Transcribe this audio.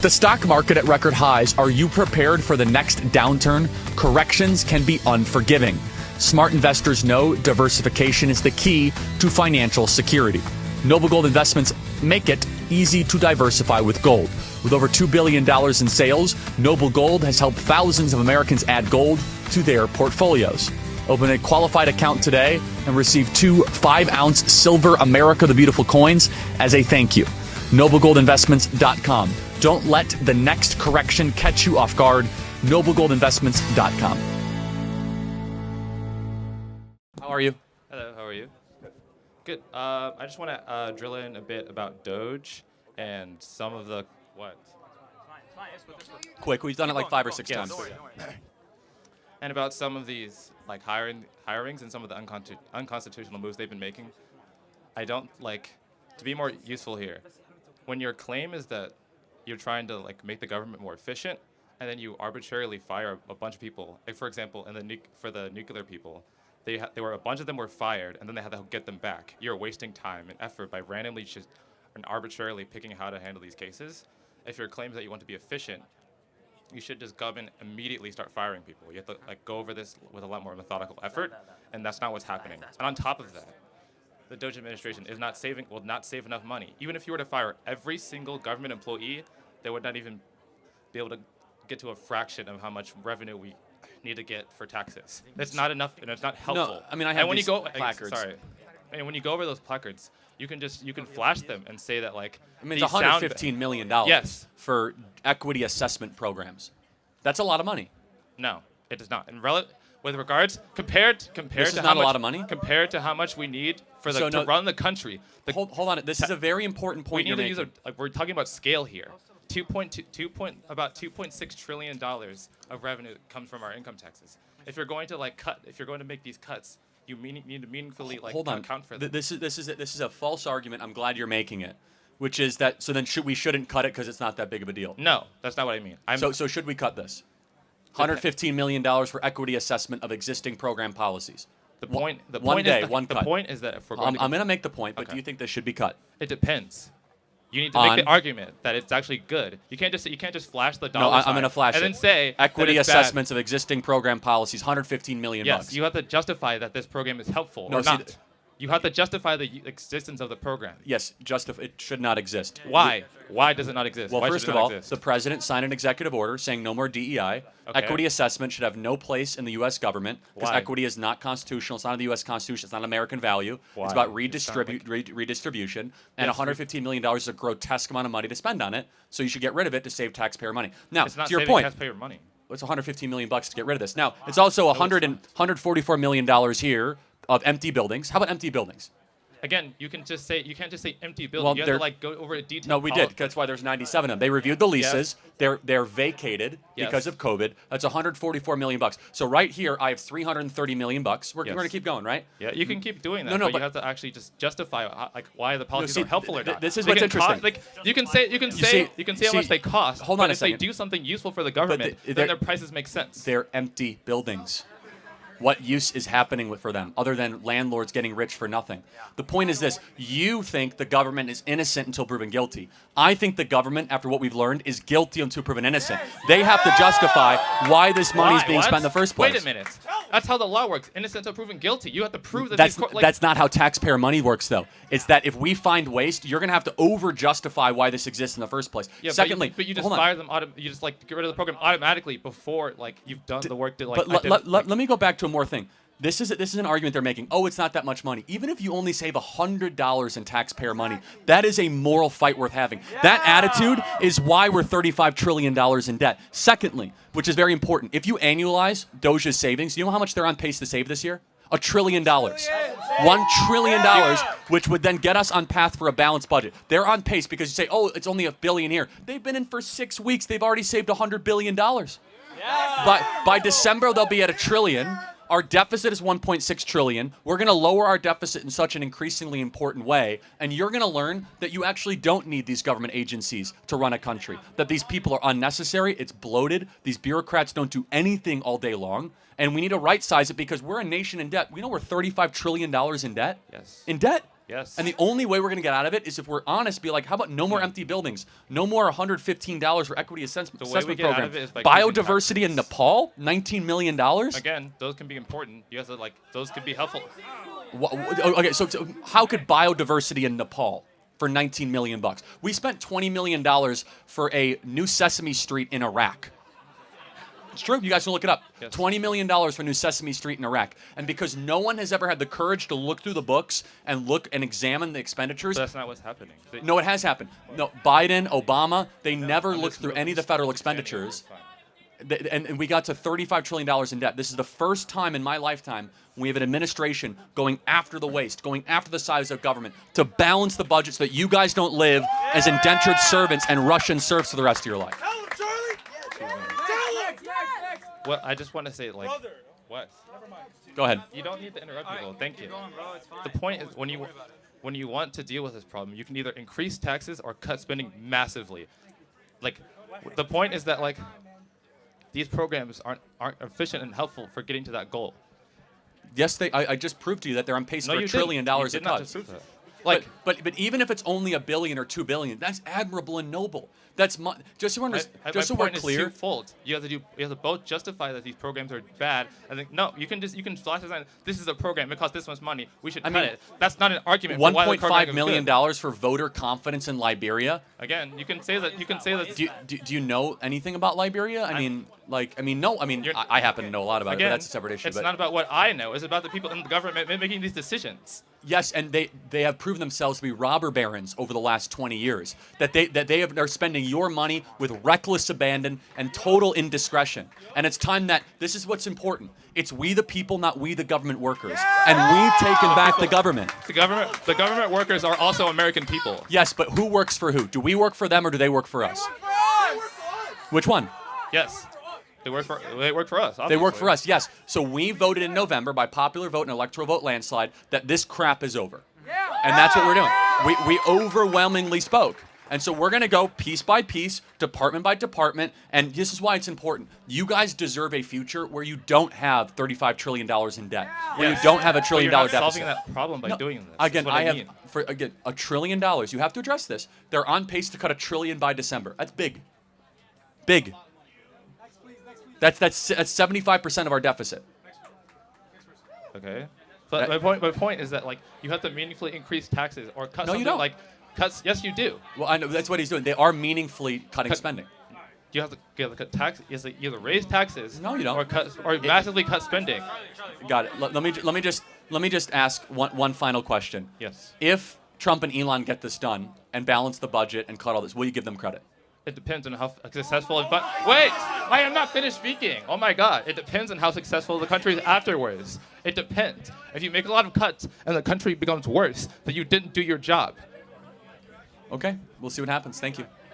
The stock market at record highs. Are you prepared for the next downturn? Corrections can be unforgiving. Smart investors know diversification is the key to financial security. Noble Gold Investments make it easy to diversify with gold. With over $2 billion in sales, Noble Gold has helped thousands of Americans add gold to their portfolios. Open a qualified account today and receive 2 5-ounce silver America the Beautiful coins as a thank you. NobleGoldInvestments.com. Don't let the next correction catch you off guard. NobleGoldInvestments.com. How are you? Hello, how are you? Good. I just want to drill in a bit about DOGE and some of the what? Quick, we've done it like 5 or 6 times. And about some of these like hirings and some of the unconstitutional moves they've been making. I don't like to be more useful here. When your claim is that you're trying to like make the government more efficient, and then you arbitrarily fire a bunch of people. Like for example, for the nuclear people, they were a bunch of them were fired, and then they had to get them back. You're wasting time and effort by randomly and arbitrarily picking how to handle these cases. If your claim is that you want to be efficient, you should just go and immediately start firing people. You have to like go over this with a lot more methodical effort, and that's not what's happening. And on top of that, the DOGE administration will not save enough money. Even if you were to fire every single government employee, they would not even be able to get to a fraction of how much revenue we need to get for taxes. That's not enough, and it's not helpful. No, I mean, I have these placards. Sorry. And when you go over those placards, you can flash them and say that like. I mean, it's $115 million. Yes. For equity assessment programs. That's a lot of money. No, it does not. And with regards compared this to is how not much, a lot of money. Compared to how much we need for to run the country. Hold on. This is a very important point. We need to use we're talking about scale here. About $2.6 trillion of revenue comes from our income taxes. If you're going to make these cuts, you need to meaningfully account for them. This is a false argument. I'm glad you're making it, which is that we shouldn't cut it because it's not that big of a deal. No, that's not what I mean. So should we cut this? $115 million for equity assessment of existing program policies. The point cut. The point is that if we're going I'm going to make the point, but do you think this should be cut? It depends. You need to make the argument that it's actually good. You can't just flash the dollar sign. I'm going to flash and it. then say equity that it's assessments bad. of existing program policies, $115 million. Yes, you have to justify that this program is helpful or not. You have to justify the existence of the program. Yes, it should not exist. Why? Why does it not exist? Well, Why first of all, the president signed an executive order saying no more DEI. Okay. Equity assessment should have no place in the U.S. government because equity is not constitutional. It's not in the U.S. Constitution. It's not an American value. Why? It's about redistribution. And $115 million is a grotesque amount of money to spend on it. So you should get rid of it to save taxpayer money. Now, it's not to your saving point, taxpayer money. It's $115 million to get rid of this. Now, it's also $144 million here of empty buildings. How about empty buildings? Again, you can't just say empty building. You have to go over a detailed. No, we did. That's why there's 97 of them. They reviewed the leases. Yes. They're vacated because of COVID. That's $144 million. So right here, I have $330 million. We're going to keep going, right? Yeah, you can keep doing that. But you have to actually just justify why the policies are helpful or not. This is what's interesting. You can say how much they cost. Hold on a second. If they do something useful for the government, then their prices make sense. They're empty buildings. What use is happening for them other than landlords getting rich for nothing? The point is this. You think the government is innocent until proven guilty. I think the government, after what we've learned, is guilty until proven innocent. They have to justify why this money is being spent in the first place. Wait a minute. That's how the law works. Innocent until proven guilty. You have to prove that that's not how taxpayer money works, though. It's that if we find waste, you're going to have to over-justify why this exists in the first place. Yeah, secondly, but you just fire them. You just get rid of the program automatically before you've done the work to let me go back to more thing. This is an argument they're making. Oh, it's not that much money. Even if you only save $100 in taxpayer money, that is a moral fight worth having. Yeah. That attitude is why we're $35 trillion in debt. Secondly, which is very important, if you annualize DOGE's savings, you know how much they're on pace to save this year? $1 trillion. $1 trillion, which would then get us on path for a balanced budget. They're on pace because you say, oh, it's only $1 billion here. They've been in for 6 weeks. They've already saved $100 billion. Yeah. By December, they'll be at $1 trillion. Our deficit is $1.6 trillion. We're going to lower our deficit in such an increasingly important way, and you're going to learn that you actually don't need these government agencies to run a country, that these people are unnecessary, it's bloated, these bureaucrats don't do anything all day long, and we need to right-size it because we're a nation in debt. We know we're $35 trillion in debt. Yes. In debt. Yes. And the only way we're going to get out of it is if we're honest, be like, how about no more empty buildings? No more $115 for equity assessment way we get out program. of it is by increasing Biodiversity in taxes. Nepal, $19 million? Again, those can be important. You have to those could be helpful. Okay, so how could biodiversity in Nepal for 19 million bucks? We spent $20 million for a new Sesame Street in Iraq. It's true. You guys can look it up. Yes. $20 million for New Sesame Street in Iraq. And because no one has ever had the courage to look through the books and look and examine the expenditures. But that's not what's happening. No, it has happened. No, Biden, Obama, they never I'm looked just through any of the federal expenditures. And we got to $35 trillion in debt. This is the first time in my lifetime we have an administration going after the waste, going after the size of government to balance the budget so that you guys don't live as indentured servants and Russian serfs for the rest of your life. Well, I just want to say, what? Go ahead. You don't need to interrupt people. Thank you. The point is, when you want to deal with this problem, you can either increase taxes or cut spending massively. The point is that these programs aren't efficient and helpful for getting to that goal. Yes, I just proved to you that they're on pace for $1 trillion of did not cuts. just prove that. But even if it's only $1 billion or $2 billion, that's admirable and noble. That's just so we're point clear. Is twofold. You have to both justify that these programs are bad, and think, no, you can flash design. This is a program. It costs this much money. We should cut it. That's not an argument. For why the program $1.5 is million good. for voter confidence in Liberia. Again, you can say that. You can say that. Do you know anything about Liberia? No. I happen to know a lot about it, but that's a separate issue. It's not about what I know. It's about the people in the government making these decisions. Yes, and they have proven themselves to be robber barons over the last 20 years. That are spending your money with reckless abandon and total indiscretion. And it's time that this is what's important. It's we the people, not we the government workers. And we've taken back the government. The government workers are also American people. Yes, but who works for who? Do we work for them or do they work for us? Which one? Yes. They work for us. Obviously. They work for us, yes. So we voted in November by popular vote and electoral vote landslide that this crap is over. And that's what we're doing. We overwhelmingly spoke. And so we're going to go piece by piece, department by department, and this is why it's important. You guys deserve a future where you don't have $35 trillion in debt, where you don't have $1 trillion deficit. You're not solving that problem by doing this. Again, $1 trillion. You have to address this. They're on pace to cut $1 trillion by December. That's big. Big. That's 75% of our deficit. Okay. But my point is that you have to meaningfully increase taxes or cut something don't. Cuts. Yes, you do. Well, I know that's what he's doing. They are meaningfully cutting spending. You have to cut taxes. You have to either raise taxes. No, you don't. Or massively cut spending. Got it. Let me just ask one final question. Yes. If Trump and Elon get this done and balance the budget and cut all this, will you give them credit? It depends on how successful. Wait, I am not finished speaking. Oh my God! It depends on how successful the country is afterwards. It depends. If you make a lot of cuts and the country becomes worse, then you didn't do your job. Okay, we'll see what happens. Thank you.